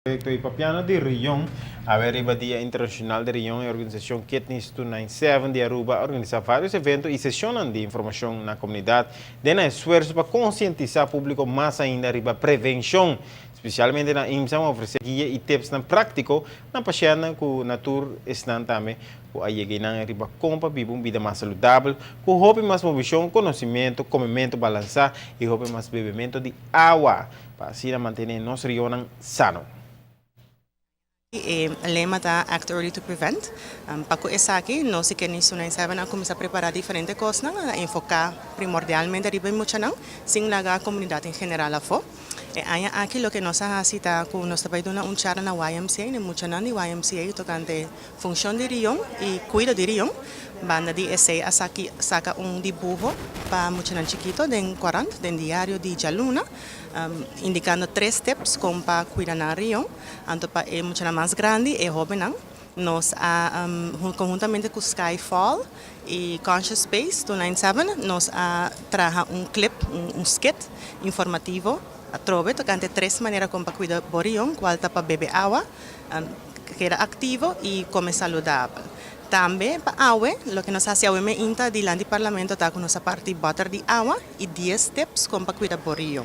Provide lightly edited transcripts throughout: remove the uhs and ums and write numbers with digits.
Proyecto Ipapiano de Rion, a ver, iba Día Internacional de Rion, organização Kidneys 297 de Aruba, organiza vários eventos e sessões de informação na comunidade, dando esforço para conscientizar o público mais ainda riba prevenção, especialmente na IMSA, oferecer guia e tips na prático, na paciente que natura estão também, que aí na riba compa, vive uma vida mais saudável, com hobby mais movição, conhecimento, comimento balançar e hobby mais bebimento de água, para assim manter nosso rion sano. Lema da Act Early to Prevent. Paco essa aqui, nós que nisso não sabem começar a preparar diferentes coisas, enfocar primordialmente a riba mucha não, sem lagar a comunidade em geral a fo. Aqui o que nós hacita com nós também dona charla na YMCA, mucha não de YMCA tocante função de rion e cuido de rion. Banda de essay saca dibujo para mucha não chiquito den 40 den diário de Jaluna, indicando 3 steps como para cuidar na rion, anto para mucha mais grande e jovem. Nós, conjuntamente com Skyfall e Conscious Space 297, nós traja clip, skit informativo, trove, tocante 3 maneiras como para cuidar do rion, qual para beber água, que era ativo e comer saudável. Também para água, o que nós fazemos é inta de lá do parlamento está com nossa parte butter de água e 10 steps como para cuidar do rion.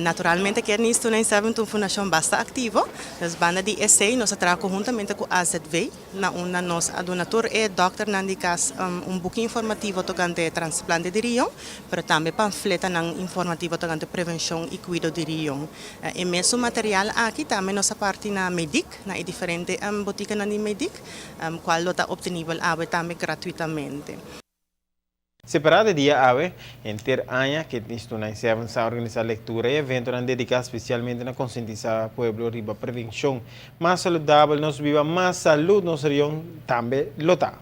Naturalmente, que nisso nem sabem uma fundação bastante ativa. As bandas de essay nós trabalhamos conjuntamente com a AZV, na uma nós a donator é Dr. Nandikas book informativo tocante transplante de rion, mas também panfleta informativo tocante prevenção e cuidado de rion. E mesmo material aqui também nossa parte na Medic, na diferente botica na Medic, qual está obtenível também gratuitamente. Separado dia ave, em ter anos que nisto na se avançar organizar leitura e evento dedicado especialmente na conscientizar o povo riba prevenção mais saudável, nos viva mais saúde, nos região também lota.